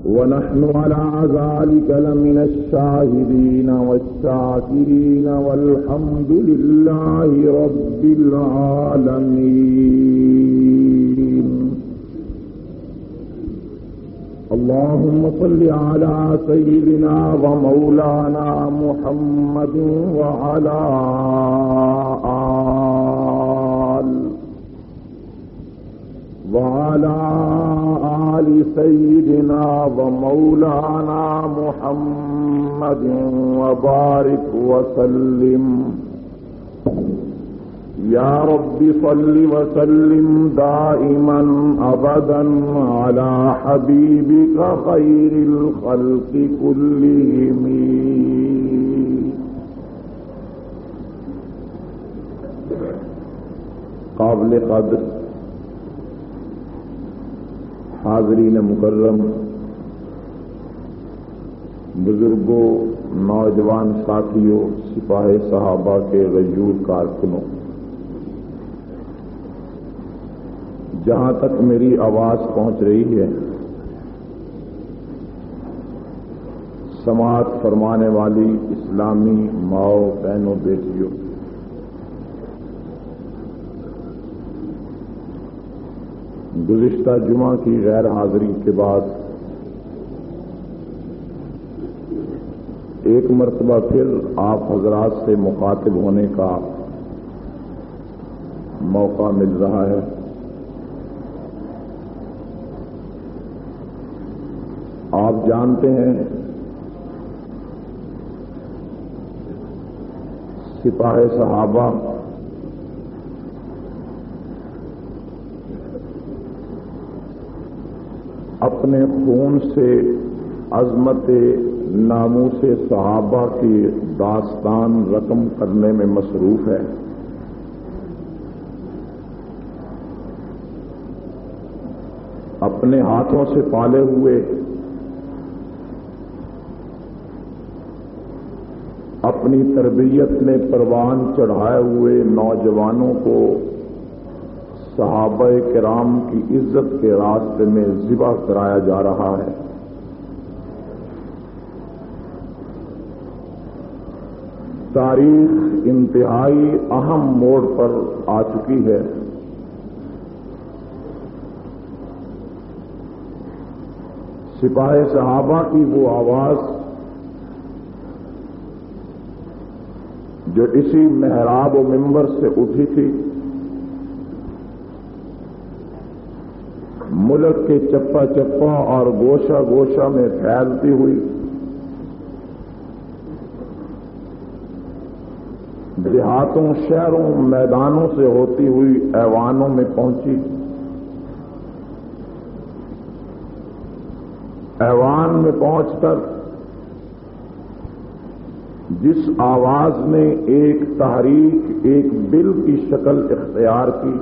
ونحن على ذلك لمن الشاهدين والشاكرين والحمد لله رب العالمين. اللهم صل على سيدنا ومولانا محمد وعلى آل سيدنا ومولانا محمد وبارك وسلم. يا رب صل وسلم دائما أبدا على حبيبك خير الخلق كلهم. قابل قدر حاضرین مکرم، بزرگوں، نوجوان ساتھیوں، سپاہ صحابہ کے غیور کارکنوں، جہاں تک میری آواز پہنچ رہی ہے، سماعت فرمانے والی اسلامی ماؤں، بہنوں، بیٹیوں، گزشتہ جمعہ کی غیر حاضری کے بعد ایک مرتبہ پھر آپ حضرات سے مخاطب ہونے کا موقع مل رہا ہے. آپ جانتے ہیں سپاہ صحابہ اپنے خون سے عظمت ناموس صحابہ کی داستان رقم کرنے میں مصروف ہے. اپنے ہاتھوں سے پالے ہوئے، اپنی تربیت میں پروان چڑھائے ہوئے نوجوانوں کو صحابہ کرام کی عزت کے راستے میں ذبح کرایا جا رہا ہے. تاریخ انتہائی اہم موڑ پر آ چکی ہے. سپاہ صحابہ کی وہ آواز جو اسی محراب و منبر سے اٹھی تھی، ملک کے چپا چپا اور گوشہ گوشہ میں پھیلتی ہوئی دیہاتوں، شہروں، میدانوں سے ہوتی ہوئی ایوانوں میں پہنچی. ایوان میں پہنچ کر جس آواز نے ایک تحریک، ایک بل کی شکل اختیار کی،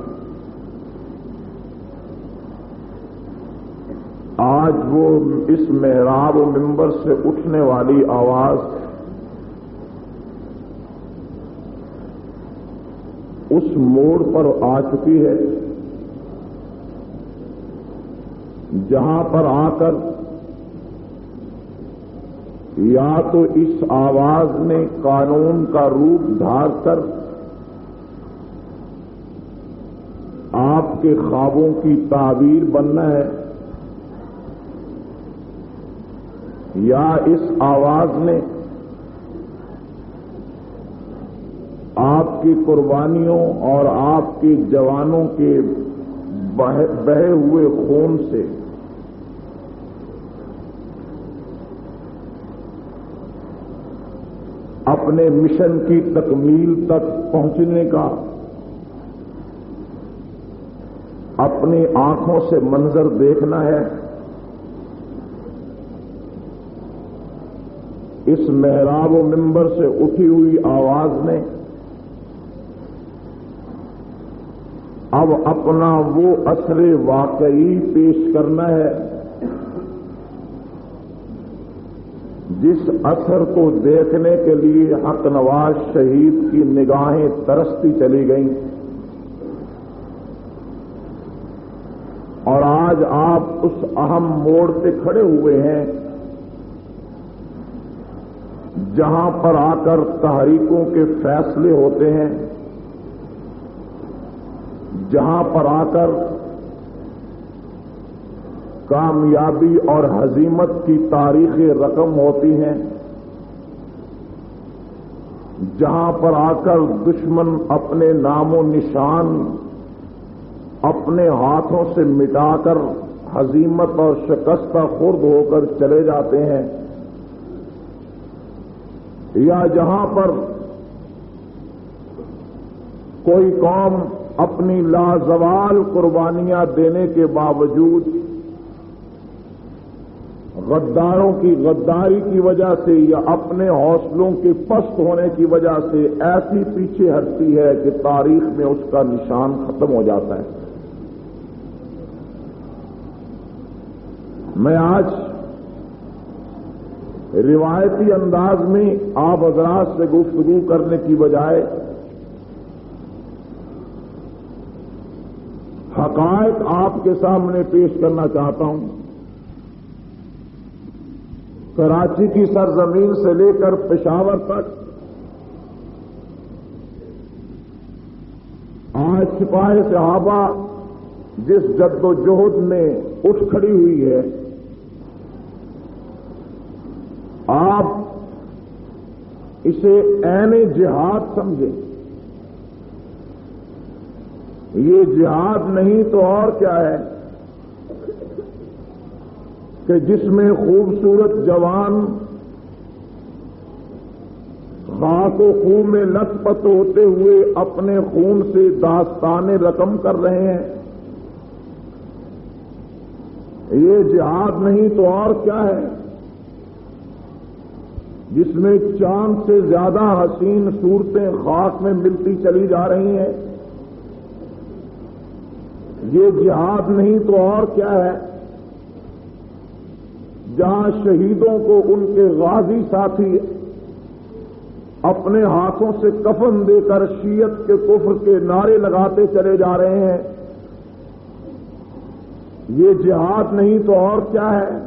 آج وہ اس محراب و منبر سے اٹھنے والی آواز اس موڑ پر آ چکی ہے جہاں پر آ کر یا تو اس آواز نے قانون کا روپ دھار کر آپ کے خوابوں کی تعبیر بننا ہے، یا اس آواز نے آپ کی قربانیوں اور آپ کے جوانوں کے بہے ہوئے خون سے اپنے مشن کی تکمیل تک پہنچنے کا اپنی آنکھوں سے منظر دیکھنا ہے. اس محراب و منبر سے اٹھی ہوئی آواز نے اب اپنا وہ اثر واقعی پیش کرنا ہے جس اثر کو دیکھنے کے لیے حق نواز شہید کی نگاہیں ترستی چلی گئیں، اور آج آج آپ اس اہم موڑ پہ کھڑے ہوئے ہیں جہاں پر آ کر تحریکوں کے فیصلے ہوتے ہیں، جہاں پر آ کر کامیابی اور ہزیمت کی تاریخیں رقم ہوتی ہیں، جہاں پر آ کر دشمن اپنے نام و نشان اپنے ہاتھوں سے مٹا کر ہزیمت اور شکستہ خورد ہو کر چلے جاتے ہیں، یا جہاں پر کوئی قوم اپنی لازوال قربانیاں دینے کے باوجود غداروں کی غداری کی وجہ سے یا اپنے حوصلوں کے پست ہونے کی وجہ سے ایسی پیچھے ہٹتی ہے کہ تاریخ میں اس کا نشان ختم ہو جاتا ہے۔ میں آج روایتی انداز میں آپ حضرات سے گفتگو کرنے کی بجائے حقائق آپ کے سامنے پیش کرنا چاہتا ہوں۔ کراچی کی سرزمین سے لے کر پشاور تک آج سپاہ صحابہ جس جد و جہد میں اٹھ کھڑی ہوئی ہے، آپ اسے عین جہاد سمجھیں۔ یہ جہاد نہیں تو اور کیا ہے کہ جس میں خوبصورت جوان خاک و خون میں لت پت ہوتے ہوئے اپنے خون سے داستان رقم کر رہے ہیں۔ یہ جہاد نہیں تو اور کیا ہے جس میں چاند سے زیادہ حسین صورتیں خاک میں ملتی چلی جا رہی ہیں۔ یہ جہاد نہیں تو اور کیا ہے جہاں شہیدوں کو ان کے غازی ساتھی اپنے ہاتھوں سے کفن دے کر شیعت کے کفر کے نعرے لگاتے چلے جا رہے ہیں۔ یہ جہاد نہیں تو اور کیا ہے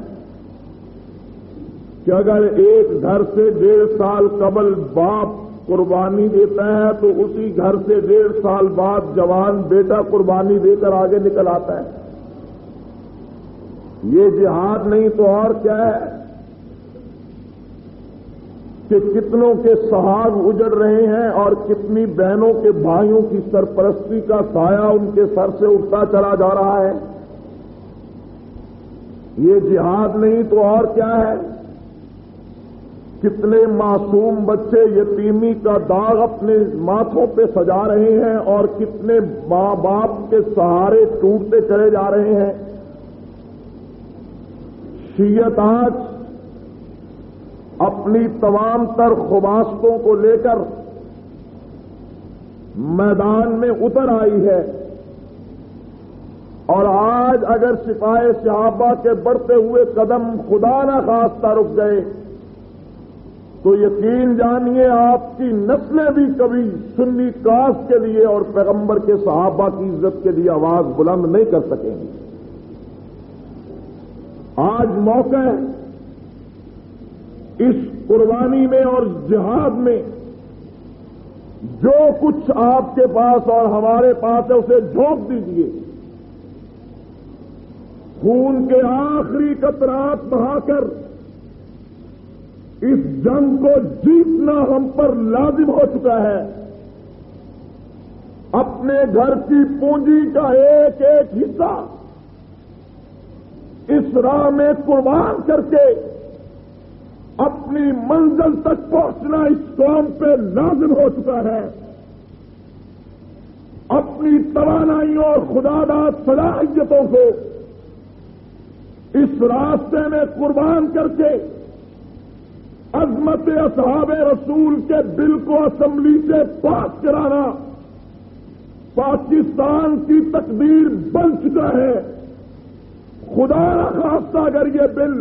کہ اگر ایک گھر سے 1.5 سال قبل باپ قربانی دیتا ہے تو اسی گھر سے 1.5 سال بعد جوان بیٹا قربانی دے کر آگے نکل آتا ہے۔ یہ جہاد نہیں تو اور کیا ہے کہ کتنوں کے سہاگ اجڑ رہے ہیں اور کتنی بہنوں کے بھائیوں کی سرپرستی کا سایہ ان کے سر سے اٹھتا چلا جا رہا ہے۔ یہ جہاد نہیں تو اور کیا ہے کتنے معصوم بچے یتیمی کا داغ اپنے ماتھوں پہ سجا رہے ہیں اور کتنے ماں باپ کے سہارے ٹوٹتے چلے جا رہے ہیں۔ شیعت آج اپنی تمام تر خباستوں کو لے کر میدان میں اتر آئی ہے، اور آج اگر سپاہ صحابہ کے بڑھتے ہوئے قدم خدا نہ خواستہ رک گئے تو یقین جانیے آپ کی نسلیں بھی کبھی سنی کاس کے لیے اور پیغمبر کے صحابہ کی عزت کے لیے آواز بلند نہیں کر سکیں گے۔ آج موقع ہے اس قربانی میں اور جہاد میں جو کچھ آپ کے پاس اور ہمارے پاس ہے اسے جھونک دیجیے، خون کے آخری قطرات بہا کر اس جنگ کو جیتنا ہم پر لازم ہو چکا ہے۔ اپنے گھر کی پونجی کا ایک ایک حصہ اس راہ میں قربان کر کے اپنی منزل تک پہنچنا اس قوم پہ لازم ہو چکا ہے۔ اپنی توانائیوں اور خداداد صلاحیتوں کو اس راستے میں قربان کر کے عظمت اصحاب رسول کے دل کو اسمبلی سے پاس کرانا پاکستان کی تقدیر بن چکا ہے۔ خدا نخواستہ اگر یہ بل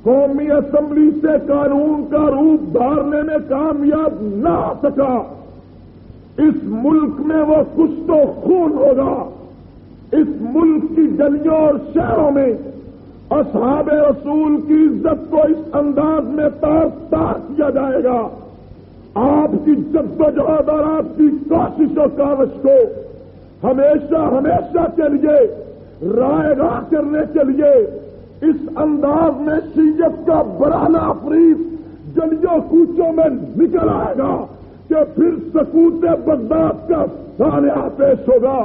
قومی اسمبلی سے قانون کا روپ دھارنے میں کامیاب نہ ہو سکا، اس ملک میں وہ کچھ تو خون ہوگا اس ملک کی گلیوں اور شہروں میں اصحاب رسول کی عزت کو اس انداز میں تار تار کیا جائے گا. آپ کی جدوجہد اور آپ کی کوشش و کاوش کو ہمیشہ ہمیشہ کے لیے رائے گاہ کرنے کے لیے اس انداز میں شیعت کا برہنہ افریب گلیوں کوچوں میں نکل آئے گا کہ پھر سکوت بغداد کا سانحہ پیش ہوگا.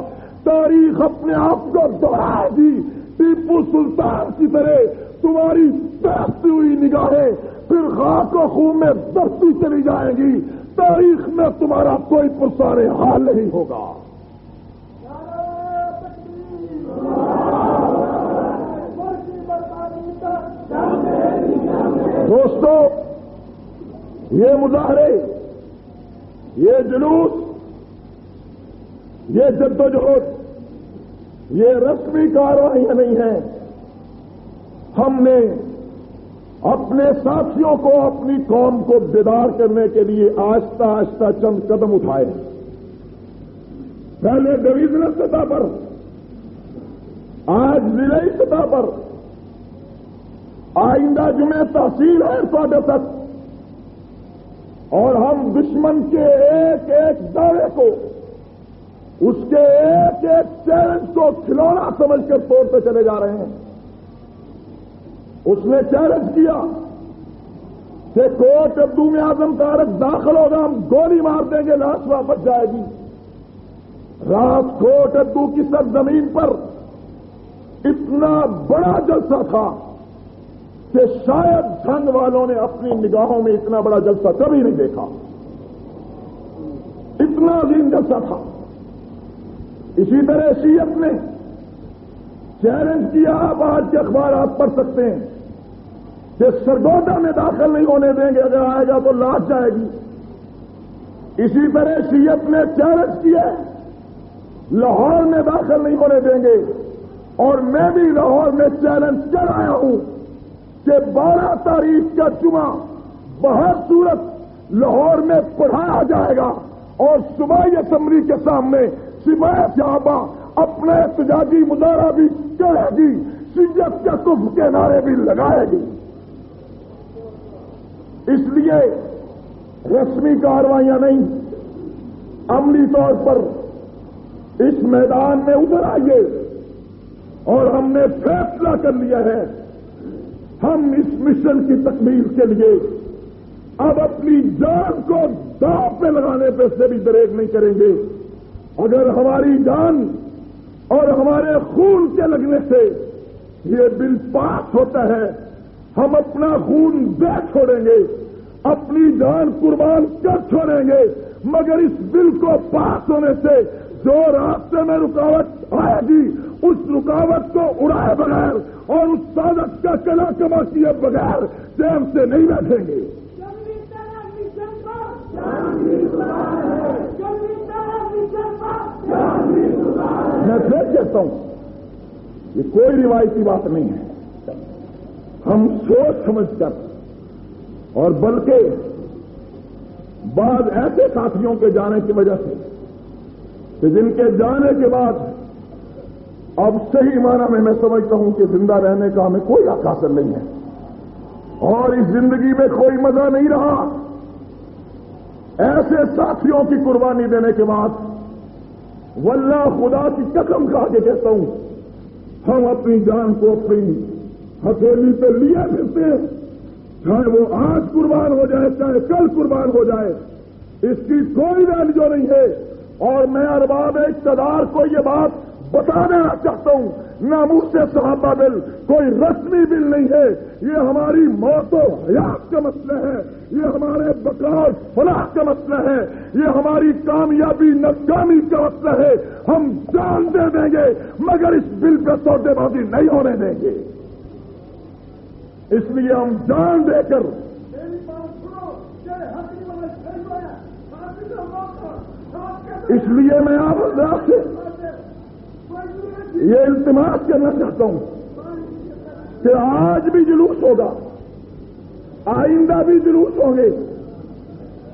تاریخ اپنے آپ کو دوہرائے گی. ٹیپو سلطان کی طرح تمہاری ترستی ہوئی نگاہیں پھر خاک و خون میں دبتی چلی جائیں گی. تاریخ میں تمہارا کوئی پرسان حال نہیں ہوگا. دوستو، یہ مظاہرے، یہ جلوس، یہ جدوجہد، یہ رسمی کارروائیاں نہیں ہیں. ہم نے اپنے ساتھیوں کو، اپنی قوم کو بیدار کرنے کے لیے آہستہ آہستہ چند قدم اٹھائے. پہلے ڈویژنل سطح پر، آج ضلعی سطح پر، آئندہ جمعہ تحصیل ہے سوڈے تک. اور ہم دشمن کے ایک ایک دعوے کو، اس کے ایک ایک چیلنج کو کھلونا سمجھ کر توڑتے چلے جا رہے ہیں. اس نے چیلنج کیا کہ کوٹ عبدو میں اعظم تارک داخل ہوگا، ہم گولی مار دیں گے، لاش واپس جائے گی. رات کوٹ عبدو کی سرزمین پر اتنا بڑا جلسہ تھا کہ شاید جنگ والوں نے اپنی نگاہوں میں اتنا بڑا جلسہ کبھی نہیں دیکھا. اتنا عظیم جلسہ تھا. اسی طرح شیعت نے چیلنج کیا، آپ آج کے اخبارات پڑھ سکتے ہیں کہ سرگودا میں داخل نہیں ہونے دیں گے، اگر آئے گا تو لاش جائے گی. اسی طرح شیعت نے چیلنج کیا، لاہور میں داخل نہیں ہونے دیں گے. اور میں بھی لاہور میں چیلنج کر آیا ہوں کہ 12 تاریخ کا جمعہ بہت صورت لاہور میں پڑھایا جائے گا اور صوبائی اسمبلی کے سامنے سپاہی صحابہ اپنا احتجاجی مظاہرہ بھی کرے گی، شیعت کے کفر کے نعرے بھی لگائے گی. اس لیے رسمی کارروائیاں نہیں، عملی طور پر اس میدان میں اتر آئیے. اور ہم نے فیصلہ کر لیا ہے، ہم اس مشن کی تکمیل کے لیے اب اپنی جان کو داؤ پہ لگانے پہ سے بھی دریغ نہیں کریں گے. اگر ہماری جان اور ہمارے خون کے لگنے سے یہ بل پاس ہوتا ہے، ہم اپنا خون دے چھوڑیں گے، اپنی جان قربان کر چھوڑیں گے. مگر اس بل کو پاس ہونے سے جو راستے میں رکاوٹ آئے گی، اس رکاوٹ کو اڑائے بغیر اور اس سازش کا کلا کما کیے بغیر چین سے نہیں بیٹھیں گے. میں پھر کہتا ہوں، یہ کوئی روایتی بات نہیں ہے. ہم سوچ سمجھ کر، اور بلکہ بعض ایسے ساتھیوں کے جانے کی وجہ سے کہ جن کے جانے کے بعد اب صحیح معنی میں سمجھتا ہوں کہ زندہ رہنے کا ہمیں کوئی حق حاصل نہیں ہے اور اس زندگی میں کوئی مزہ نہیں رہا. ایسے ساتھیوں کی قربانی دینے کے بعد واللہ خدا کی قسم کھا کے کہتا ہوں، ہم اپنی جان کو اپنی ہتھیلی پہ لیے پھرتے ہیں، چاہے وہ آج قربان ہو جائے چاہے کل قربان ہو جائے، اس کی کوئی ویلیو نہیں ہے. اور میں ارباب اقتدار کو یہ بات بتا دینا چاہتا ہوں، ناموس صحابہ بل کوئی رسمی بل نہیں ہے. یہ ہماری موت و حیات کا مسئلہ ہے، یہ ہمارے بقا اور فلاح کا مسئلہ ہے، یہ ہماری کامیابی ناکامی کا مسئلہ ہے. ہم جان دے دیں گے مگر اس بل پہ سودے بازی نہیں ہونے دیں گے. اس لیے ہم جان دے کر اس لیے میں آپ سے یہ التماس کرنا چاہتا ہوں کہ آج بھی جلوس ہوگا، آئندہ بھی جلوس ہوں گے،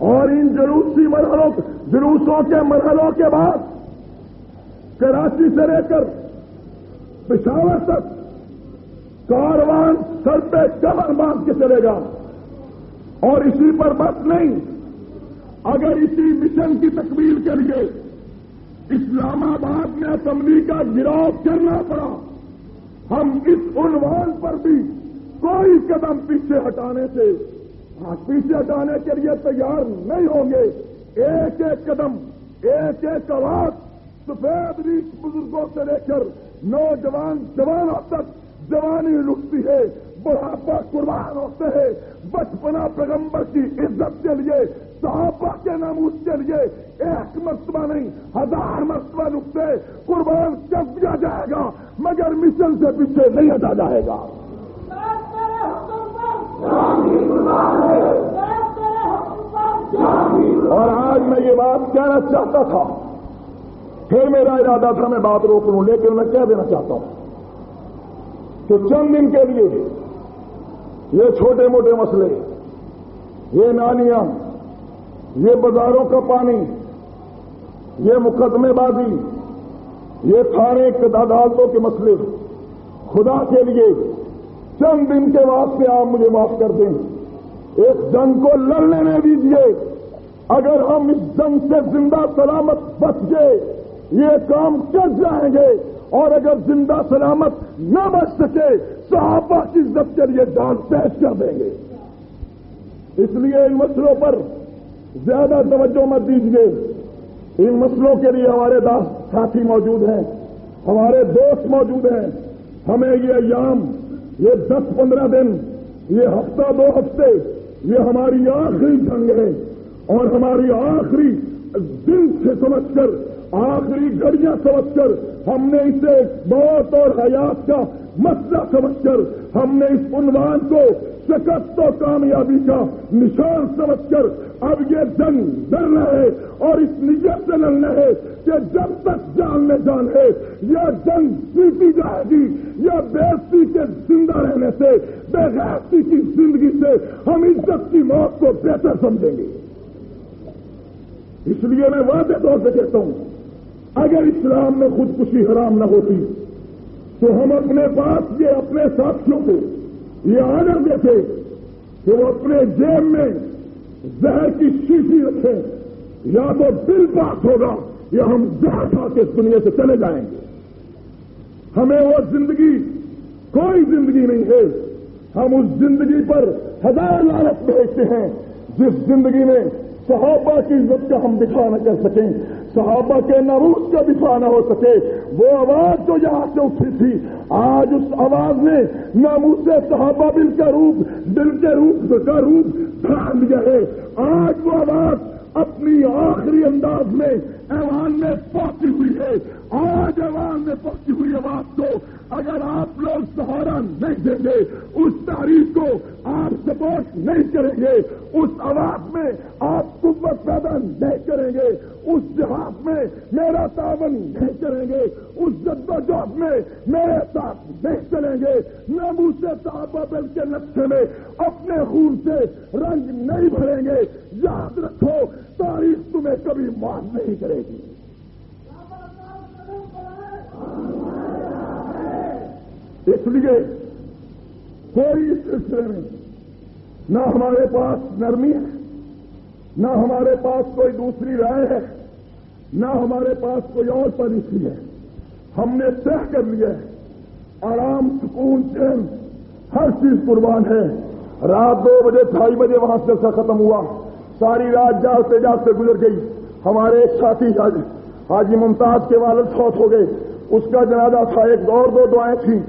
اور ان جلوسوں کے مرحلوں کے بعد کراچی سے لے کر پشاور تک کاروان سر پہ کمر باندھ کے چلے گا. اور اسی پر بس نہیں، اگر اسی مشن کی تکمیل کے لیے اسلام آباد میں اسمبلی کا گراؤ کرنا پڑا، ہم اس عنوان پر بھی کوئی قدم پیچھے ہٹانے کے لیے تیار نہیں ہوں گے. ایک ایک قدم، ایک ایک آواز سفید ریچھ بزرگوں سے لے کر نوجوان جوانوں تک جوانی لٹتی ہے، بڑھاپا قربان ہوتے ہیں، بچپنا پیغمبر کی عزت کے لیے، صحابہ کے ناموس کے لیے ایک مرتبہ نہیں 1000 مرتبہ لٹتے قربان کر دیا جائے گا، مگر مشن سے پیچھے نہیں ہٹا جائے گا. اور آج میں یہ بات کہنا چاہتا تھا، پھر میرا ارادہ تھا میں بات روک لوں، لیکن میں کہہ دینا چاہتا ہوں کہ چند دن کے لیے یہ چھوٹے موٹے مسئلے، یہ نالیاں، یہ بازاروں کا پانی، یہ مقدمے بازی، یہ تھانے عدالتوں کے مسئلے، خدا کے لیے چند دن کے واسطے آپ مجھے معاف کر دیں. ایک جنگ کو لڑنے نہیں دیجیے. اگر ہم اس جنگ سے زندہ سلامت بچ گئے یہ کام کر جائیں گے، اور اگر زندہ سلامت نہ بچ سکے صحابہ کی عزت کے لیے جان پیش کر دیں گے. اس لیے ان مسئلوں پر زیادہ توجہ مت دیجیے. ان مسئلوں کے لیے ہمارے ساتھی موجود ہیں، ہمارے دوست موجود ہیں. ہمیں یہ ایام، یہ 10-15 دن، یہ ہفتہ 2 ہفتے، یہ ہماری آخری جنگ ہے، اور ہماری آخری دن سے سمجھ کر، آخری گھڑیاں سمجھ کر، ہم نے اسے موت اور حیات کا مسئلہ سمجھ کر، ہم نے اس عنوان کو شکست و کامیابی کا نشان سمجھ کر اب یہ جنگ لڑنا ہے، اور اس نیت سے لڑنا ہے کہ جب تک جان میں جان ہے یہ جنگ جیتی جائے گی. یا بے عزتی کے زندہ رہنے سے، بے غیرتی کی زندگی سے ہم عزت کی موت کو بہتر سمجھیں گے. اس لیے میں واضح طور سے کہتا ہوں، اگر اسلام میں خودکشی حرام نہ ہوتی تو ہم اپنے پاس یہ اپنے ساتھیوں کو یہ آڈر دیتے کہ وہ اپنے جیب میں زہر کی شیشی رکھیں، یا تو دل پاس ہوگا یا ہم زہر کھا کے اس دنیا سے چلے جائیں گے. ہمیں وہ زندگی، کوئی زندگی نہیں ہے. ہم اس زندگی پر 1000 لعنت بھیجتے ہیں جس زندگی میں صحابہ کی عزت کا ہم دفاع نہ کر سکیں، صحابہ کے ناموس کا دفاع نہ ہو سکے. وہ آواز جو یہاں سے اٹھی تھی، آج اس آواز نے ناموس صحابہ دل کے روپ دھار لیا ہے. آج وہ آواز اپنی آخری انداز میں ایوان میں پہنچی ہوئی ہے. آج ایوان میں پہنچی ہوئی آواز کو اگر آپ لوگ سہارا نہیں دیں گے، اس تحریک کو آپ سپورٹ نہیں کریں گے، اس آواز میں آپ قوت پیدا نہیں کریں گے، اس جہاد میں میرا تعاون نہیں کریں گے، اس جدوجہد میں میرے ساتھ نہیں چلیں گے، ناموس صحابہ بل کے نقشے میں اپنے خون سے رنگ نہیں بھریں گے، یاد رکھو تاریخ تمہیں کبھی معاف نہیں کرے گی. اس لیے کوئی اس سلسلے میں نہ ہمارے پاس نرمی ہے، نہ ہمارے پاس کوئی دوسری رائے ہے، نہ ہمارے پاس کوئی اور پالیسی ہے. ہم نے طے کر لیا ہے، آرام، سکون، چین، ہر چیز قربان ہے. رات 2 بجے 2:30 بجے وہاں سے جلسہ ختم ہوا، ساری رات جاگتے جاگتے گزر گئی. ہمارے ایک ساتھی حاجی ممتاز کے والد فوت ہو گئے، اس کا جنازہ تھا. 2 دعائیں تھیں.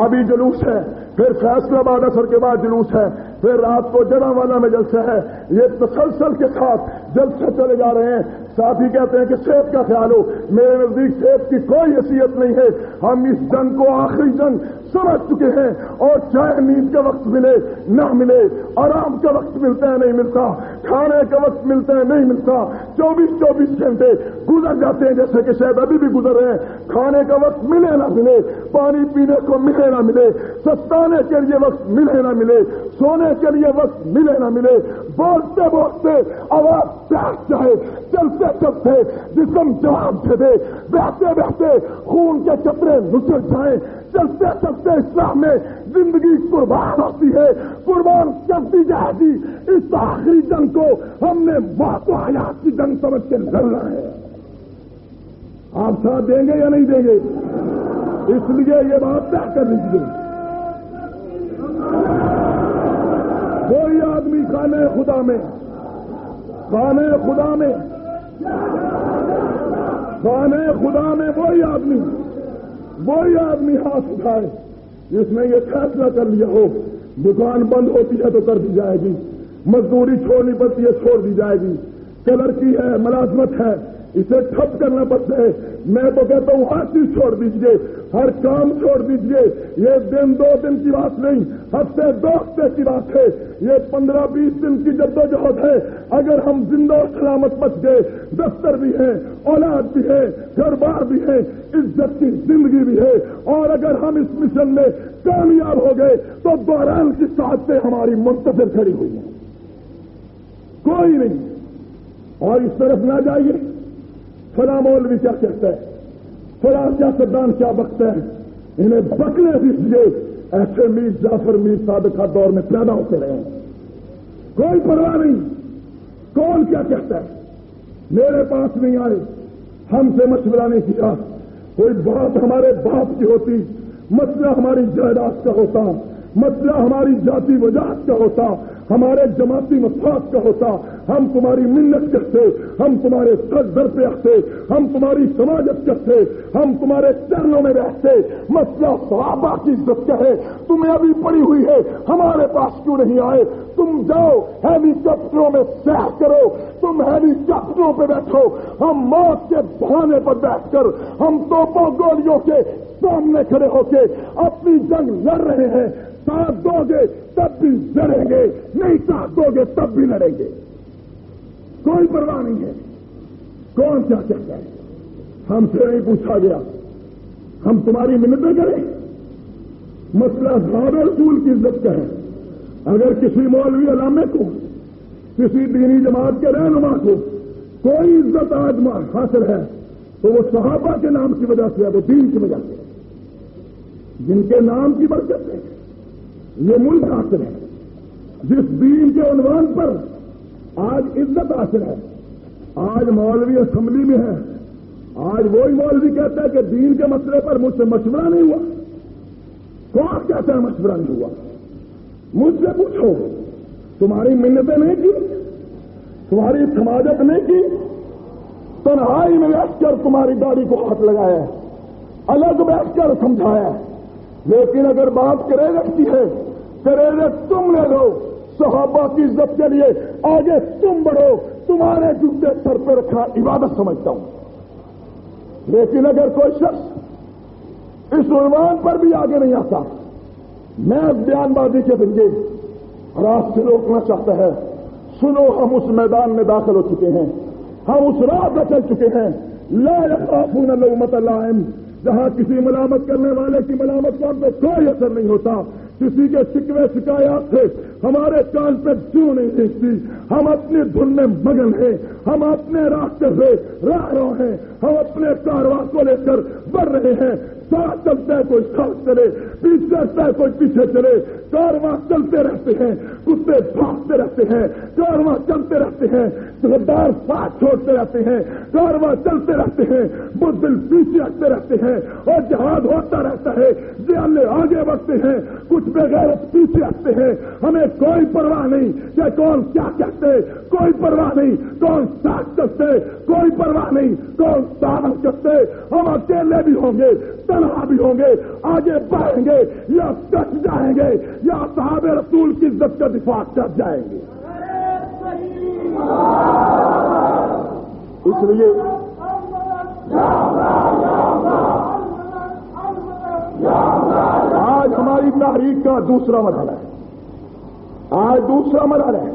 ابھی جلوس ہے، پھر فیصلہ آباد اثر کے بعد جلوس ہے، پھر رات کو جڑاوالا میں جلسہ ہے. یہ تسلسل کے ساتھ جلسے چلے جا رہے ہیں. ساتھی کہتے ہیں کہ صحت کا خیال ہو. میرے نزدیک صحت کی کوئی حیثیت نہیں ہے. ہم اس جنگ کو آخری جنگ سمجھ چکے ہیں، اور چاہے نیند کا وقت ملے نہ ملے، آرام کا وقت ملتا ہے نہیں ملتا، کھانے کا وقت ملتا ہے نہیں ملتا، 24 گھنٹے گزر جاتے ہیں جیسے کہ شاید ابھی بھی گزر رہے ہیں. کھانے کا وقت ملے نہ ملے، پانی پینے کو ملے نہ ملے، سستانے کے لیے وقت ملے نہ ملے، سونے کے لیے وقت ملے نہ ملے، وہ بولتے بولتے آواز بیٹھ جائے، چلتے چلتے جسم جواب دے دے، بہتے بہتے خون کے قطرے نچل جائیں، چلتے چلتے اسلام میں زندگی قربان ہوتی ہے، قربان کرتی جائے گی۔ اس آخری جنگ کو ہم نے موت و حیات کی جنگ سمجھ کے لڑنا ہے۔ آپ ساتھ دیں گے یا نہیں دیں گے؟ اس لیے یہ بات طے کر لیجیے، کوئی آدمی خانے خدا میں وہی آدمی ہاتھ اٹھائے جس نے یہ فیصلہ کر لیا ہو دکان بند ہوتی ہے تو کر دی جائے گی، مزدوری چھوڑنی پڑتی ہے چھوڑ دی جائے گی، کلر کی ہے ملازمت ہے اسے ٹھپ کرنا پڑتا ہے، میں تو کہتا ہوں ہر چیز چھوڑ دیجیے، ہر کام چھوڑ دیجیے۔ یہ دن 2 دن کی بات نہیں، ہفتے 2 ہفتے کی بات ہے، یہ 15-20 دن کی جدوجہد ہے۔ اگر ہم زندہ و سلامت بچ گئے، دفتر بھی ہے، اولاد بھی ہے، گھر بار بھی ہے، عزت کی زندگی بھی ہے، اور اگر ہم اس مشن میں کامیاب ہو گئے تو بحران کی ساتھ سے ہماری منتظر کھڑی ہوئی ہے، کوئی نہیں۔ اور اس طرف نہ جائیے فلاں مولوی کیا کہتا ہے، فلاں سیاستدان کیا بکتا ہے، انہیں بکنے دیجیے۔ ایسے میر جعفر میر صادق کا دور میں پیدا ہوتے رہے ہیں، کوئی پرواہ نہیں کون کیا کہتا ہے، میرے پاس نہیں آئے، ہم سے مشورہ نہیں کیا، کوئی بات ہمارے باپ کی ہوتی، مسئلہ ہماری جائیداد کا ہوتا، مسئلہ ہماری ذاتی وجاہت کا ہوتا، ہمارے جماعتی مفاد کا ہوتا، ہم تمہاری منت کرتے، ہم تمہارے سر در پہ آتے، ہم تمہاری سماجت کرتے، ہم تمہارے چرنوں میں بیٹھتے۔ مسئلہ صحابہ کی عزت کا ہے، تمہیں ابھی پڑی ہوئی ہے، ہمارے پاس کیوں نہیں آئے؟ تم جاؤ ہیلی کاپٹروں میں سیر کرو، تم ہیلی کاپٹروں پہ بیٹھو، ہم موت کے بہانے پر بیٹھ کر ہم توپوں گولیوں کے سامنے کھڑے ہو کے اپنی جنگ لڑ رہے ہیں۔ ساتھ دو گے تب بھی لڑیں گے، نہیں ساتھ دو گے تب بھی لڑیں گے، کوئی پرواہ نہیں ہے کون کیا کہتا ہے۔ ہم سے نہیں پوچھا گیا، ہم تمہاری منتیں کریں؟ مسئلہ صحابہ رسول کی عزت کا ہے۔ اگر کسی مولوی علامے کو، کسی دینی جماعت کے رہنما کو کوئی عزت آج حاصل ہے تو وہ صحابہ کے نام کی وجہ سے ہے، وہ دین کی وجہ سے ہے، جن کے نام کی برکت ہے یہ ملک حاصل ہے۔ جس دین کے عنوان پر آج عزت حاصل ہے، آج مولوی اسمبلی میں ہے، آج وہی مولوی کہتا ہے کہ دین کے مسئلے پر مجھ سے مشورہ نہیں ہوا۔ کون کہتا ہے مشورہ نہیں ہوا؟ مجھ سے پوچھو، تمہاری منتیں نہیں کی، تمہاری سماجت نہیں کی، تنہائی میں بیٹھ کر تمہاری داڑھی کو ہاتھ لگایا ہے، الگ بیٹھ کر سمجھایا ہے، لیکن اگر بات کریگت کی ہے، کریگت تم لے لو، صحابہ کی عزت کے لیے آگے تم بڑھو، تمہارے جوتے سر پہ رکھا عبادت سمجھتا ہوں۔ لیکن اگر کوئی شخص اس عنوان پر بھی آگے نہیں آتا، میں بیان بازی کے ذریعے راہ سے روکنا چاہتا ہے، سنو ہم اس میدان میں داخل ہو چکے ہیں، ہم اس راہ پہ چل چکے ہیں، لا یخافون لومۃ لائم، جہاں کسی ملامت کرنے والے کی ملامت پر پہ کوئی اثر نہیں ہوتا، کسی کے شکوے شکایات سے ہمارے کان پہ کیوں نہیں دیکھتی، ہم اپنی دھن میں مگن ہیں، ہم اپنے راستے سے راہ رو ہیں، ہم اپنے کارواں کو لے کر بڑھ رہے ہیں، ساتھ چلتا ہے کوئی ساتھ چلے، پیچھے چلتا ہے کوئی پیچھے چلے، کارواں چلتے رہتے ہیں، کتے بھاگتے رہتے ہیں، کارواں چلتے رہتے ہیں، غدار ساتھ چھوڑتے رہتے ہیں، کارواں چلتے رہتے ہیں، بزدل پیچھے ہٹتے رہتے ہیں، اور جہاد ہوتا رہتا ہے، جہاں آگے بڑھتے ہیں، کچھ بغیرت پیچھے ہٹتے ہیں، ہمیں کوئی پرواہ نہیں کہ کون کیا کہتے، کوئی پرواہ نہیں کون ساتھ چلتے، کوئی پرواہ نہیں کون ساتھ کرتے، ہم اکیلے بھی ہوں گے، تنہا بھی ہوں گے، آگے بڑھیں گے یا کٹ جائیں گے یا صحابہ رسول کی عزت کا دفاع کر جائیں گے۔ اس لیے آج ہماری تحریک کا دوسرا مرحلہ ہے، آج دوسرا مرحلہ ہے،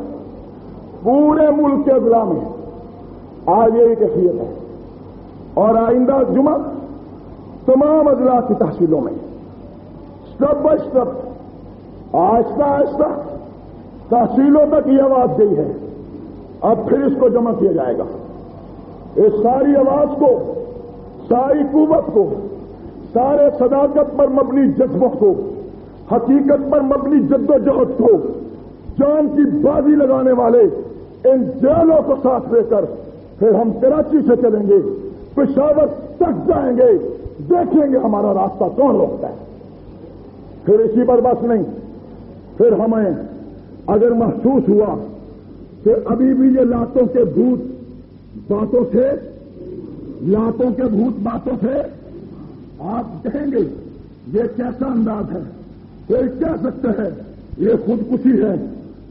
پورے ملک کے اضلاع میں آج یہی کیفیت ہے، اور آئندہ جمعہ تمام اضلاع کی تحصیلوں میں اسٹیپ بائی اسٹیپ آہستہ آہستہ تحصیلوں تک یہ آواز گئی ہے اب پھر اس کو جمع کیا جائے گا. اس ساری آواز کو، ساری قوت کو، سارے صداقت پر مبنی جذبوں کو، حقیقت پر مبنی جد و جہد کو، جان کی بازی لگانے والے ان جیلوں کو ساتھ لے کر پھر ہم کراچی سے چلیں گے، پشاور تک جائیں گے، دیکھیں گے ہمارا راستہ کون روکتا ہے. پھر اسی پر بس نہیں، پھر ہمیں اگر محسوس ہوا کہ ابھی بھی یہ لاتوں کے بھوت باتوں سے، لاتوں کے بھوت باتوں سے، آپ کہیں گے یہ کیسا انداز ہے؟ کوئی کہہ سکتا ہے یہ خودکشی ہے،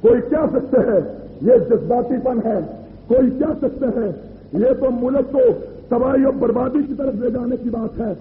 کوئی کہہ سکتا ہے یہ جذباتی پن ہے، کوئی کہہ سکتا ہے یہ تو ملک کو تباہی اور بربادی کی طرف لے جانے کی بات ہے.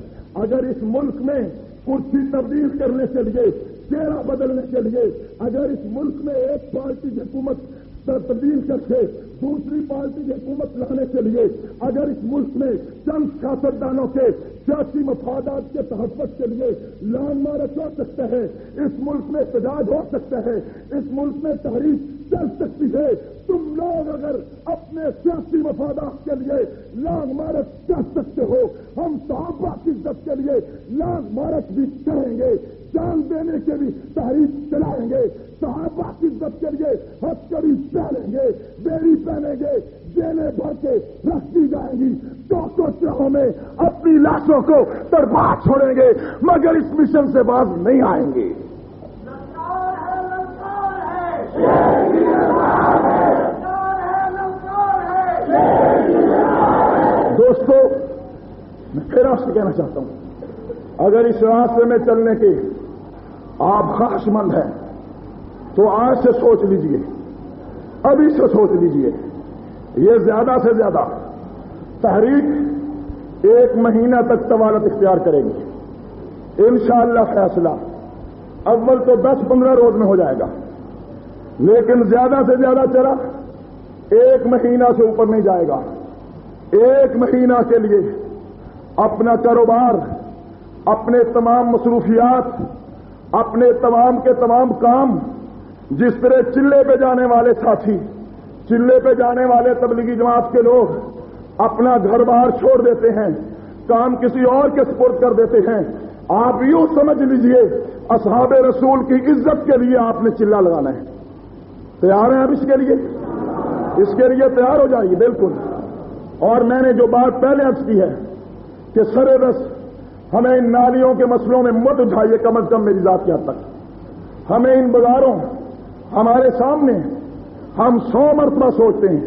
اگر اس ملک میں کرسی تبدیل کرنے کے لیے، چہرہ بدلنے کے لیے، اگر اس ملک میں ایک پارٹی کی حکومت تبدیل کر کے دوسری پارٹی کی حکومت لانے کے لیے، اگر اس ملک میں چند سیاستدانوں کے سیاسی مفادات کے تحفظ کے لیے لانگ مارچ ہو سکتا ہے، اس ملک میں احتجاج ہو سکتا ہے، اس ملک میں تحریک چل سکتی ہے، تم لوگ اگر اپنے سیاسی مفادات کے لیے لانگ مارچ کر سکتے ہو، ہم صحابہ کی عزت کے لیے لانگ مارچ بھی کریں گے، جان دینے کے بھی تحریک چلائیں گے، صحابہ کی عزت کے لیے ہتھکڑی پہنیں گے، بیڑی پہنیں گے، جیلیں بھر کے رکھ دی جائیں گی، چوکوں میں اپنی لاشوں کو برباد چھوڑیں گے، مگر اس مشن سے باز نہیں آئیں گے. دوستو، میں پھر آپ سے کہنا چاہتا ہوں، اگر اس راستے میں چلنے کے آپ خواہش مند ہیں تو آج سے سوچ لیجئے، ابھی سے سوچ لیجئے. یہ زیادہ سے زیادہ تحریک 1 مہینہ تک طوالت اختیار کرے گی. انشاءاللہ فیصلہ اول تو 10-15 روز میں ہو جائے گا، لیکن زیادہ سے زیادہ چلا 1 مہینہ سے اوپر نہیں جائے گا. 1 مہینہ کے لیے اپنا کاروبار، اپنے تمام مصروفیات، اپنے تمام کے تمام کام، جس طرح چلے پہ جانے والے ساتھی، چلے پہ جانے والے تبلیغی جماعت کے لوگ اپنا گھر بار چھوڑ دیتے ہیں، کام کسی اور کے سپرد کر دیتے ہیں، آپ یوں سمجھ لیجئے اصحاب رسول کی عزت کے لیے آپ نے چلا لگانا ہے. تیار ہیں آپ اس کے لیے تیار ہو جائیے. بالکل. اور میں نے جو بات پہلے عرض کی ہے کہ سر رس ہمیں ان نالیوں کے مسئلوں میں مت اٹھائیے، کم از کم میری ذات کی حد تک. ہمیں ان بازاروں، ہمارے سامنے ہم 100 مرتبہ سوچتے ہیں،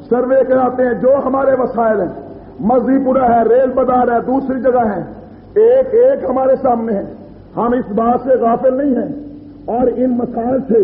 سروے کراتے ہیں، جو ہمارے وسائل ہیں، مزی پورا ہے، ریل بازار ہے، دوسری جگہ ہے، ایک ایک ہمارے سامنے ہے. ہم اس بات سے غافل نہیں ہیں اور ان مسائل سے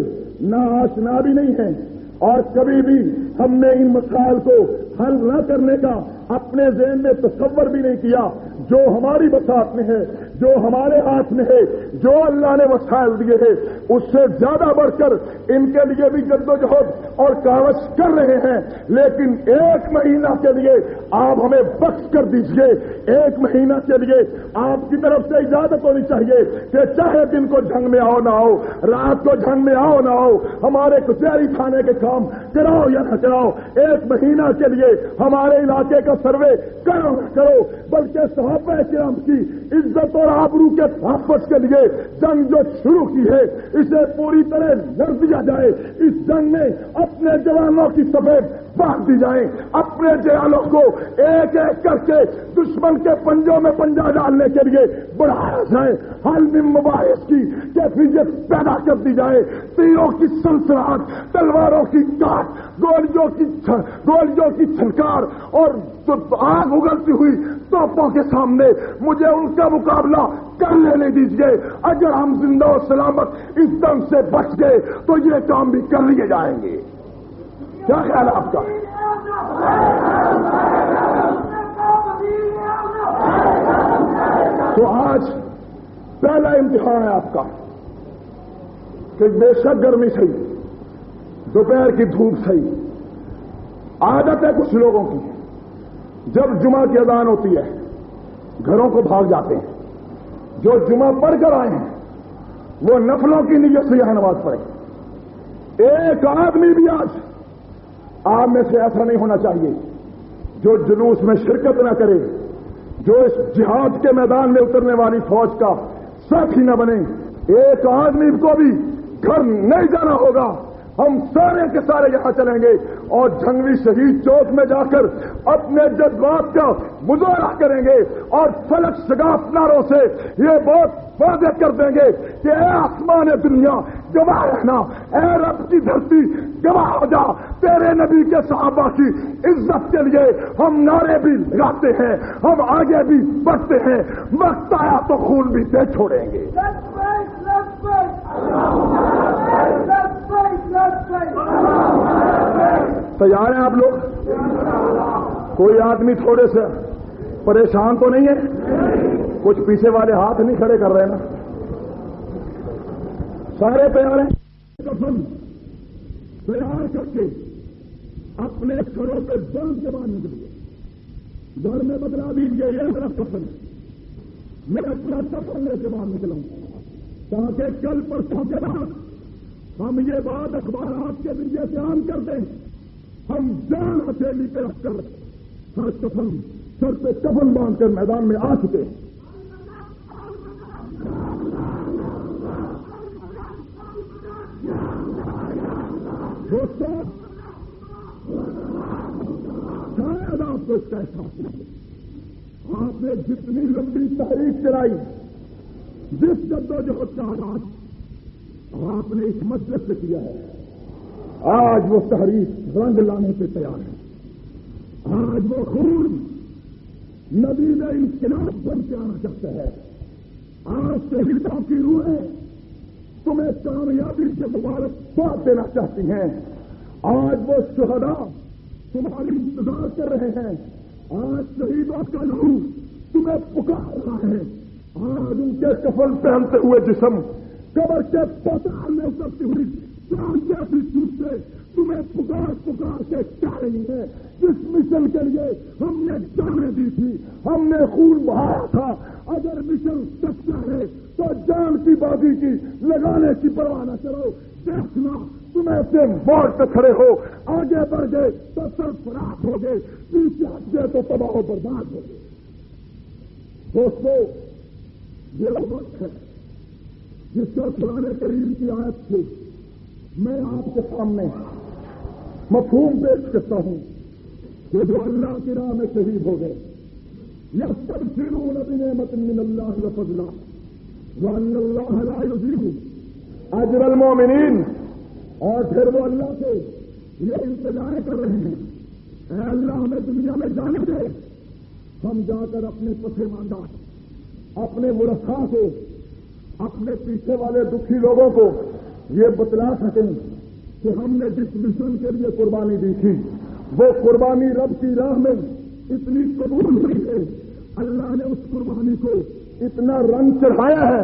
ناآشنا بھی نہیں ہیں، اور کبھی بھی ہم نے ان مسائل کو حل نہ کرنے کا اپنے ذہن میں تصور بھی نہیں کیا. جو ہماری بساط میں ہے، جو ہمارے ہاتھ میں ہے، جو اللہ نے وسائل دیے ہیں، اس سے زیادہ بڑھ کر ان کے لیے بھی جدوجہد اور کاوش کر رہے ہیں. لیکن 1 مہینہ کے لیے آپ ہمیں بخش کر دیجئے. 1 مہینہ کے لیے آپ کی طرف سے اجازت ہونی چاہیے کہ چاہے دن کو جنگ میں آؤ نہ آؤ، رات کو جنگ میں آؤ نہ آؤ، ہمارے کچہری تھانے کے کام کراؤ یا نہ کراؤ، 1 مہینہ کے لیے ہمارے علاقے کا سروے کرو نہ کرو، بلکہ صحابہ کرام کی عزت اور آبرو کے تحفظ کے لیے جنگ جو شروع کی ہے اسے پوری طرح لڑ دیا جائے. اس جنگ میں اپنے جوانوں کی صفیں بانٹ دی جائیں، اپنے جوانوں کو ایک ایک کر کے دشمن کے پنجوں میں پنجہ ڈالنے کے لیے بڑھایا جائے. حل میں مباحث کی کیفیت پیدا کر دی جائے. تیروں کی سلسلات، تلواروں کی کاٹ، گولیوں کی چھنکار اور آگ اگلتی ہوئی توپوں کے سامنے مجھے ان کا مقابلہ کر لینے دیجیے. اگر ہم زندہ و سلامت اس دم سے بچ گئے تو یہ کام بھی کر لیے جائیں گے. کیا خیال ہے آپ کا؟ تو آج پہلا امتحان ہے آپ کا کہ بے شک گرمی صحیح، دوپہر کی دھوپ صحیح. عادت ہے کچھ لوگوں کی، جب جمعہ کی اذان ہوتی ہے گھروں کو بھاگ جاتے ہیں. جو جمعہ پڑھ کر آئے ہیں وہ نفلوں کی نیت سے یہاں نماز پڑھے. ایک آدمی بھی آج آپ میں سے ایسا نہیں ہونا چاہیے جو جلوس میں شرکت نہ کرے، جو اس جہاد کے میدان میں اترنے والی فوج کا ساتھی نہ بنے۔ ایک آدمی کو بھی گھر نہیں جانا ہوگا، ہم سارے کے سارے یہاں چلیں گے اور جھنگوی شہید چوک میں جا کر اپنے جذبات کا مظاہرہ کریں گے اور فلک شگاف نعروں سے یہ بات واضح کر دیں گے کہ اے آسمان دنیا گواہ رہنا، اے رب کی دھرتی گواہ ہو جا، تیرے نبی کے صحابہ کی عزت کے لیے ہم نعرے بھی لگاتے ہیں، ہم آگے بھی بڑھتے ہیں، وقت آیا تو خون بھی دے چھوڑیں گے۔ تیار ہیں آپ لوگ؟ کوئی آدمی تھوڑے سے پریشان تو نہیں ہے؟ کچھ پیچھے والے ہاتھ نہیں کھڑے کر رہے نا؟ سارے تیار ہیں؟ کفن تیار کر کے اپنے گھروں پہ جان کے باندھ نکلیے، گھر میں بدلا دیجیے، یہ میرا کفن ہے، میں اپنا کفن لے کے باہر نکلوں تاکہ کل پرسوں کے بعد ہم یہ بات اخبارات کے ذریعے سے عام کر دیں، ہم جان ہتھیلی پہ رکھ کر ہر کفن سر پہ کفن باندھ کر میدان میں آ چکے ہیں۔ دوستوں، شاید آپ کو اس کا احساس نہیں، آپ نے جتنی لمبی تحریک چلائی، جس جدوجہد کا آغاز آپ نے اس مجلس سے کیا ہے، آج وہ تحریک رنگ لانے پہ تیار ہے، آج وہ خون نبیذ انقلاب بن کے آنا چاہتا ہے۔ آج شہیدوں کی روحیں تمہیں کامیابی سے مبارکباد دینا چاہتی ہیں، آج وہ شہداء تمہاری انتظار کر رہے ہیں، آج شہیدوں کا لہو تمہیں پکار رہا ہے، آج ان کے کفن پہنتے ہوئے جسم قبر کے پتال میں اترتی ہوئی جان جیسی چوٹ سے تمہیں پکار پکار کے کہہ رہی ہے، جس مشن کے لیے ہم نے جانیں دی تھی، ہم نے خون بہایا تھا، اگر مشن سچا ہے تو جان کی بازی کی لگانے کی پرواہ نہ کرو، دیکھنا تمہیں اپنے موڑ پہ کھڑے ہو، آگے بڑھ گئے تو سرفراز ہو گئے، پیچھے ہٹ گئے تو تباہ و برباد ہو گئے۔ دوستو، یہ وقت ہے جس کا قرآن کریم کی آیت سے میں آپ کے سامنے مفہوم پیش کرتا ہوں کہ جو اللہ کی راہ میں شہید ہو گئے، یستبشرون بنعمت من اللہ وفضلا وان اللہ لا یضیع اجر المؤمنین، اور پھر وہ اللہ سے یہ انتظار کر رہے ہیں، اے اللہ ہمیں دنیا میں جانے دے، ہم جا کر اپنے پسے ماندہ، اپنے ورثاء کو، اپنے پیچھے والے دکھی لوگوں کو یہ بتلا سکیں کہ ہم نے جس مشن کے لیے قربانی دی تھی وہ قربانی رب کی راہ میں اتنی قبول ہوئی ہے، اللہ نے اس قربانی کو اتنا رنگ چڑھایا ہے،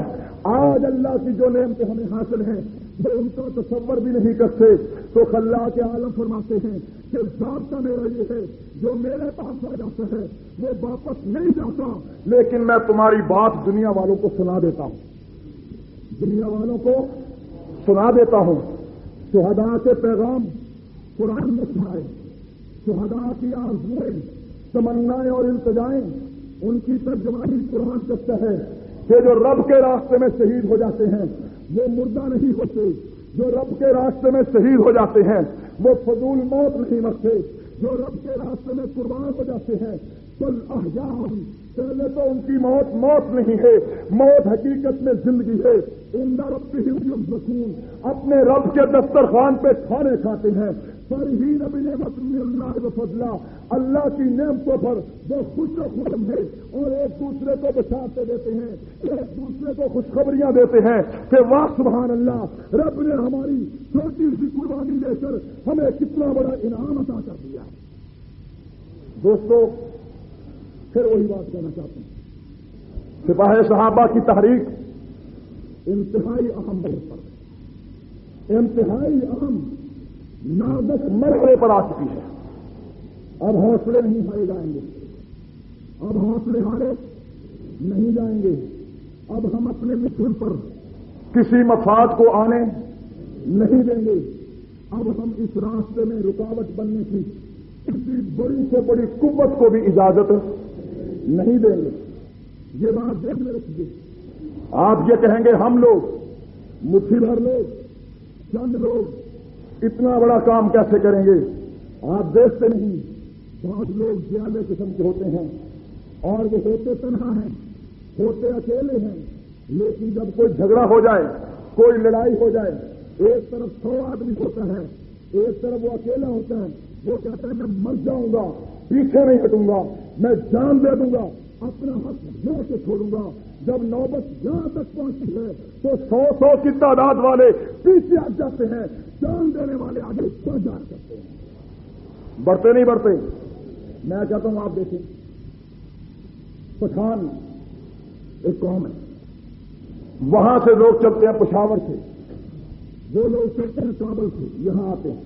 آج اللہ کی جو نعمتیں ہمیں حاصل ہیں وہ ان کا تصور بھی نہیں کرتے، تو خلا کے عالم فرماتے ہیں کہ ضابطہ میرا یہ ہے، جو میرے پاس آ جاتا ہے وہ واپس نہیں جاتا، لیکن میں تمہاری بات دنیا والوں کو سنا دیتا ہوں، دنیا والوں کو سنا دیتا ہوں۔ شہداء کے پیغام قرآن میں سنائے، شہداء کی آرزوئیں، تمنائیں اور التجائیں، ان کی ترجمانی قرآن کرتا ہے کہ جو رب کے راستے میں شہید ہو جاتے ہیں وہ مردہ نہیں ہوتے، جو رب کے راستے میں شہید ہو جاتے ہیں وہ فضول موت نہیں مرتے، جو رب کے راستے میں قربان ہو جاتے ہیں کل احیاء، پہلے تو ان کی موت نہیں ہے، موت حقیقت میں زندگی ہے، عند ربہم یرزقون، اپنے رب کے دسترخوان پہ کھانے کھاتے ہیں، فرحین بنعمت من اللہ وفضلا، اللہ کی نعمتوں پر وہ خوش و خرم ہے اور ایک دوسرے کو بشارتیں دیتے ہیں، ایک دوسرے کو خوشخبریاں دیتے ہیں کہ واہ سبحان اللہ، رب نے ہماری چھوٹی سی قربانی لے کر ہمیں کتنا بڑا انعام عطا کر دیا۔ دوستو، پھر وہی بات کہنا چاہتا ہوں، سپاہ صحابہ کی تحریک انتہائی اہم وقت پر، انتہائی اہم نازک مرحلے پر آ چکی ہے، اب حوصلے نہیں ہارے جائیں گے، اب حوصلے ہارے نہیں جائیں گے، اب ہم اپنے مشن پر کسی مفاد کو آنے نہیں دیں گے، اب ہم اس راستے میں رکاوٹ بننے کی کسی بڑی سے بڑی قوت کو بھی اجازت نہیں دیں گے. یہ بات دیکھ میں رکھیے. آپ یہ کہیں گے ہم لوگ مٹھی بھر لوگ چند لوگ اتنا بڑا کام کیسے کریں گے؟ آپ دیکھتے نہیں بہت لوگ زیادہ قسم کے ہوتے ہیں اور وہ ہوتے تنہا ہیں, ہوتے اکیلے ہیں, لیکن جب کوئی جھگڑا ہو جائے, کوئی لڑائی ہو جائے, ایک طرف 100 آدمی ہوتا ہے, ایک طرف وہ اکیلا ہوتا ہے, وہ کہتا ہے میں مر جاؤں گا, پیچھے نہیں ہٹوں گا, میں جان دے دوں گا, اپنا حق لے کے چھوڑوں گا. جب نوبت یہاں تک پہنچتی ہے تو 100 کی تعداد والے پیچھے ہٹ جاتے ہیں, جان دینے والے آگے بڑھ جا کرتے ہیں. بڑھتے نہیں بڑھتے. میں چاہتا ہوں آپ دیکھیں, پٹھان ایک قوم ہے, وہاں سے لوگ چلتے ہیں پشاور سے, وہ لوگ چلتے ہیں کابل سے, یہاں آتے ہیں,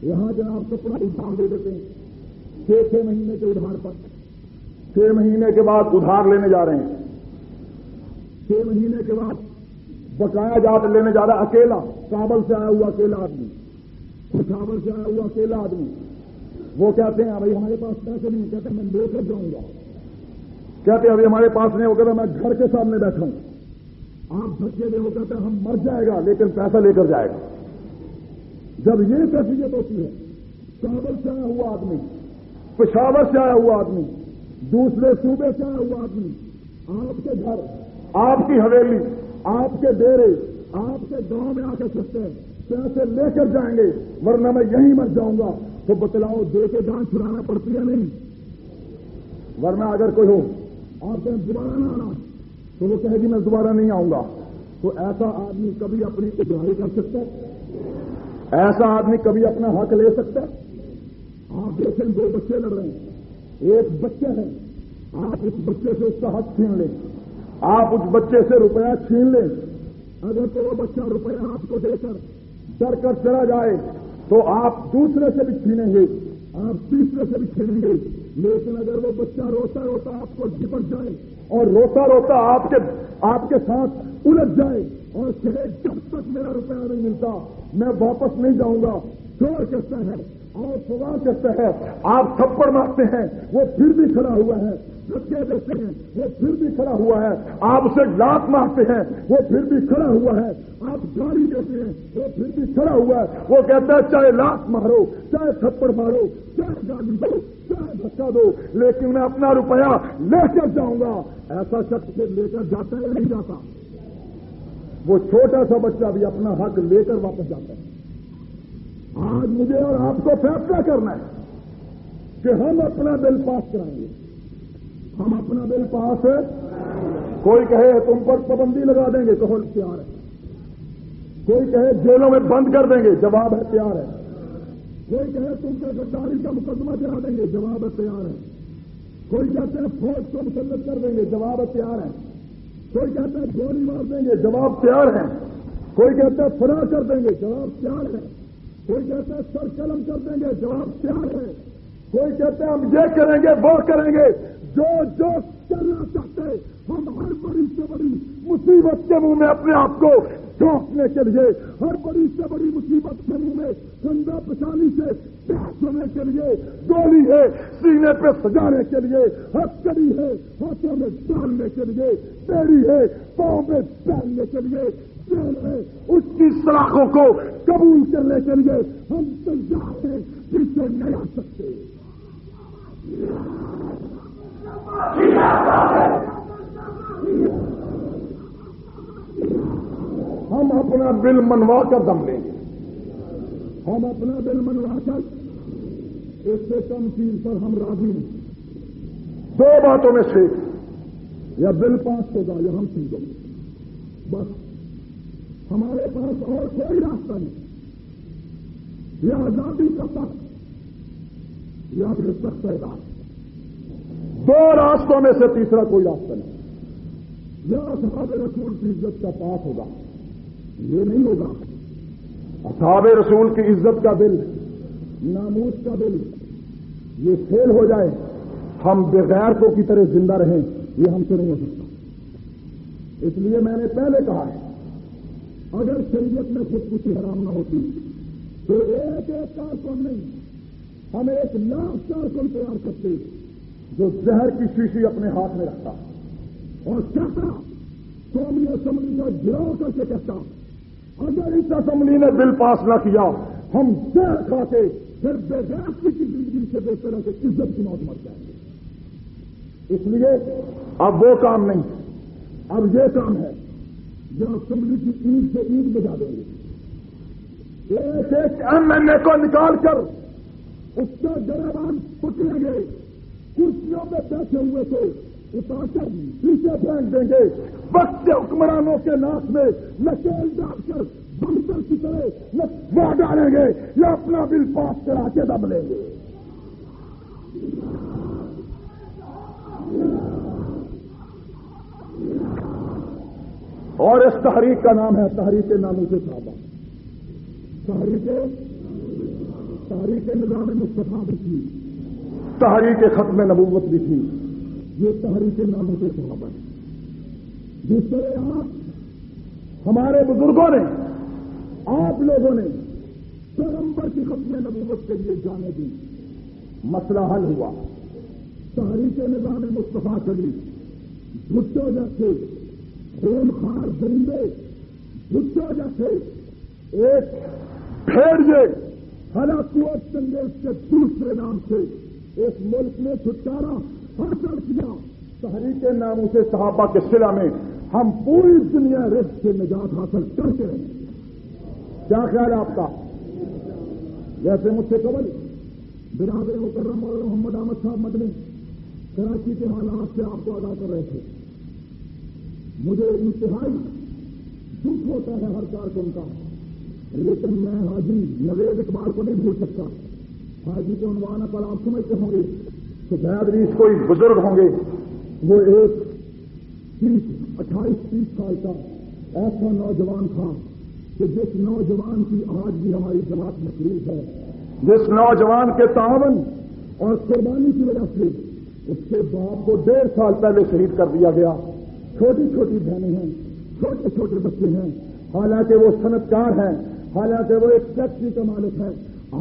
یہاں جناب کپڑا ادھار دے دیتے ہیں 6 مہینے کے ادھار پر. 6 مہینے کے بعد ادھار لینے جا رہے ہیں, 6 مہینے کے بعد بقایا جات لینے جا رہا اکیلا, کابل سے آیا ہوا اکیلا آدمی, پشاور سے آیا ہوا اکیلا آدمی. وہ کہتے ہیں بھائی ہمارے پاس پیسے نہیں, کہتے ہیں میں لے کر جاؤں گا, کہتے ہیں ابھی ہمارے پاس نہیں, وہ کہتے ہیں میں گھر کے سامنے بیٹھا ہوں. آپ دھکے دے, وہ کہتے ہیں ہم مر جائے گا لیکن پیسہ لے کر جائے گا. جب یہ کیفیت ہوتی ہے, کابل سے آیا ہوا آدمی, پشاور سے آیا ہوا آدمی, دوسرے صوبے سے آیا ہوا آدمی, آپ کے گھر, آپ کی حویلی, آپ کے ڈیرے, آپ کے گاؤں میں آ کے سکتے ہیں, پیسے لے کر جائیں گے ورنہ میں یہیں مر جاؤں گا. تو بتلاؤ دے کے جان چھڑانا پڑتی ہے نہیں؟ ورنہ اگر کوئی ہو آپ کہیں دوبارہ نہ آنا تو وہ کہے گی میں دوبارہ نہیں آؤں گا. تو ایسا آدمی کبھی اپنی اجرائی کر سکتا ہے؟ ایسا آدمی کبھی اپنا حق لے سکتا ہے؟ آپ دیکھیں 2 بچے لڑ رہے ہیں, ایک بچہ ہے, آپ اس بچے سے اس کا حق چھین لیں, آپ اس بچے سے روپیہ چھین لیں, اگر تو وہ بچہ روپیہ آپ کو دے کر ڈر کر چلا جائے تو آپ دوسرے سے بھی چھینیں گے, آپ تیسرے سے بھی چھینیں گے. لیکن اگر وہ بچہ روتا روتا آپ کو جپٹ جائے اور روتا روتا آپ کے ساتھ الجھ جائے اور کہے جب تک میرا روپیہ نہیں ملتا میں واپس نہیں جاؤں گا, چور کہتا ہے اور سوال کرتا ہے, آپ تھپڑ مارتے ہیں وہ پھر بھی کھڑا ہوا ہے, دھکے دیتے ہیں وہ پھر بھی کھڑا ہوا ہے, آپ اسے لات مارتے ہیں وہ پھر بھی کھڑا ہوا ہے, آپ گالی دیتے ہیں وہ پھر بھی کھڑا ہوا ہے. وہ کہتا ہے چاہے لات مارو, چاہے تھپڑ مارو, چاہے گالی دو, چاہے دھکا دو, لیکن میں اپنا روپیہ لے کر جاؤں گا. ایسا شخص سے لے کر جاتا ہے یا نہیں جاتا؟ وہ چھوٹا سا بچہ بھی اپنا حق لے کر واپس جاتا ہے. آج مجھے اور آپ کو فیصلہ کرنا ہے کہ ہم اپنا بل پاس کرائیں گے. ہم اپنا بل پاس, کوئی کہے تم پر پابندی لگا دیں گے, کہو تیار ہے. کوئی کہے جیلوں میں بند کر دیں گے, جواب ہے تیار ہے. کوئی کہے تم پر غداری کا مقدمہ چلا دیں گے, جواب ہے تیار ہے. کوئی کہتے ہیں فوج کو مسلط کر دیں گے, جواب ہے تیار ہے. کوئی کہتا ہے گولی مار دیں گے, جواب تیار ہے. کوئی کہتا ہے فنا کر دیں گے, جواب تیار ہے. کوئی کہتا ہے سر قلم کر دیں گے, جواب تیار ہے. کوئی کہتے ہیں ہم یہ کریں گے وہ کریں گے, جو کرنا چاہتے ہم ہر بڑی سے بڑی مصیبت کے منہ میں اپنے آپ کو جھونکنے کے لیے, ہر بڑی سے بڑی مصیبت کے منہ میں کندھا پچھانے سے پیش ہونے کے لیے, گولی ہے سینے پہ سجانے کے لیے, ہتھکڑی ہے ہاتھوں میں ڈالنے کے لیے, بیڑی ہے پاؤں میں ڈالنے کے لیے, جیل ہے اس کی سلاخوں کو قبول کرنے کے لیے ہم تیار ہیں, پیچھے نہیں آ سکتے. ہم اپنا بل منوا کر دم لیں گے. ہم اپنا بل منوا کر اس سے کم چیز پر ہم راضی نہیں. 2 باتوں میں سے یا بل پاس ہوگا یا ہم سن گے. بس ہمارے پاس اور کوئی راستہ نہیں. یا آزادی کا تخت یا پھر سخت اعداد. 2 راستوں میں سے تیسرا کوئی راستہ نہیں. یا اصحاب رسول کی عزت کا پاس ہوگا, یہ نہیں ہوگا. اصحاب رسول کی عزت کا بل, ناموس کا بل یہ فیل ہو جائے, ہم بغیرتوں کی طرح زندہ رہیں, یہ ہم سے نہیں ہو سکتا. اس لیے میں نے پہلے کہا ہے اگر شریعت میں خودکشی حرام نہ ہوتی تو ایک ایک کارکن نہیں، ہم 1,00,000 کارکن تیار کرتے جو زہر کی شیشی اپنے ہاتھ میں رکھتا اور کہتا قومی اسمبلی کا گراؤ کر کے کہتا اگر اس اسمبلی نے بل پاس نہ کیا ہم زہر کھا کے پھر بے غیرتی کی زندگی سے بہتر ہے کہ عزت کی موت مر جائیں گے۔ اس لیے اب وہ کام نہیں، اب یہ کام ہے جو اسمبلی کی اینٹ سے اینٹ بجا دیں گے، ایک ایک MLA کو نکال کر اس کے گریبان پکڑیں گے، کرسیوں پہ بیٹھے ہوئے تھے اتار کر پیچھے پھینک دیں گے، وقت کے حکمرانوں کے ناک میں نکیل ڈال کر بمسر کی طرح وہ ڈالیں گے یا اپنا بل پاس کرا کے دب لیں گے۔ اور اس تحریک کا نام ہے تحریک ناموس صحابہ، تحریک نظام مصطفیٰ بھی تھی، تحریک ختم نبوت بھی تھی، یہ تحریک ناموس صحابہ ہے۔ جس طرح آپ ہمارے بزرگوں نے، آپ لوگوں نے پیغمبر کی ختم نبوت کے لیے جانے دی، مسئلہ حل ہوا، تحریک نظام مصطفیٰ چلی، بھٹو جیسے خون خوار درندے، بھٹو جیسے ایک بھیڑیے ہلاکت چنگیز کے دوسرے نام سے اس ملک میں چھٹکارا حاصل کیا۔ تحریک ناموس صحابہ کے صلہ میں ہم پوری دنیا رزق سے نجات حاصل کرتے رہیں۔ کیا خیال ہے آپ کا؟ جیسے مجھ سے قبل برادر مکرم اور محمد احمد صاحب مدنی کراچی کے حالات سے آپ کو آگاہ کر رہے تھے، مجھے انتہائی دکھ ہوتا ہے ہر کارکن کا، لیکن میں حاجی نوید اقبال کو نہیں بھول سکتا۔ حاجی کے عنوان پر آپ سمجھتے ہوں گے کہ بیادریس کوئی بزرگ ہوں گے، وہ ایک 28-30 سال کا ایسا نوجوان تھا کہ جس نوجوان کی آج بھی ہماری جماعت مصروف ہے، جس نوجوان کے تعاون اور قربانی کی وجہ سے اس کے باپ کو 1.5 سال پہلے شہید کر دیا گیا، چھوٹی چھوٹی بہنیں ہیں، چھوٹے چھوٹے بچے ہیں، حالانکہ وہ صنعت کار ہیں، حالانکہ وہ ایک فیکٹری کا مالک ہے،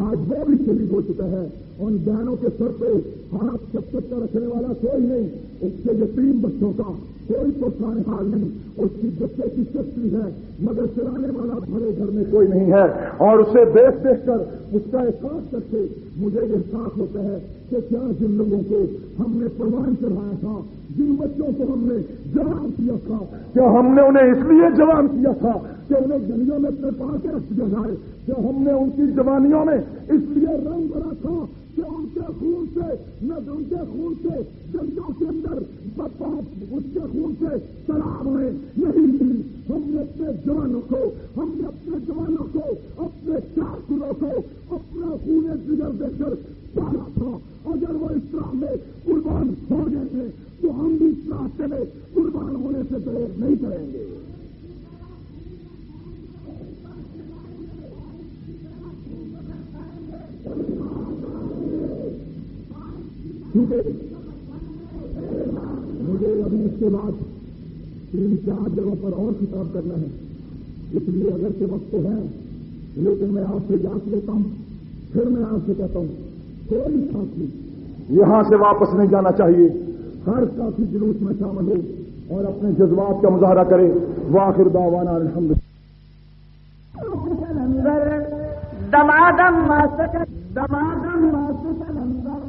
آج وہ بھی شہید ہو چکا ہے۔ ان بہنوں کے سر پہ ہاتھ چپچپ کا رکھنے والا کوئی نہیں، اس کے یتیم بچوں کا کوئی پرسان حال نہیں، اس کی بچے کی فیکٹری ہے مگر چلانے والا بڑے گھر میں کوئی نہیں ہے، اور اسے دیکھ دیکھ کر اس کا احساس کر کے مجھے احساس ہوتا ہے کہ کیا جن لوگوں کو ہم نے پروان چڑھایا تھا، جن بچوں کو ہم نے جوان کیا تھا، کیا ہم نے انہیں اس لیے جوان کیا تھا کہ انہیں گلیوں میں اپنے پا کے رکھ دیا جائے، کیا ہم نے ان کی جوانیوں میں اس لیے رنگ بھرا تھا کہ ان کے خون سے ان کے خون سے گلیوں کے اندر اس کے خون سے شراب ہوئے نہیں، ہم نے اپنے جوانوں کو اپنے کارکنوں کو اپنا خون جگر دے کر پالا تھا۔ اگر وہ اس طرح میں قربان ہو گئے تھے تو ہم بھی اس راستے میں قربان ہونے سے پرہیز نہیں کریں گے۔ مجھے ابھی اس کے بعد 3-4 جگہوں پر اور خطاب کرنا ہے، اس لیے اگر کے وقت تو ہے، لیکن میں آپ سے اجازت لیتا ہوں، پھر میں آپ سے کہتا ہوں کوئی ساتھی یہاں سے واپس نہیں جانا چاہیے، ہر ساتھی جلوس میں شامل ہو اور اپنے جذبات کا مظاہرہ کرے۔ وآخر دعوانا الحمدللہ۔ دمادم ما سکل اندر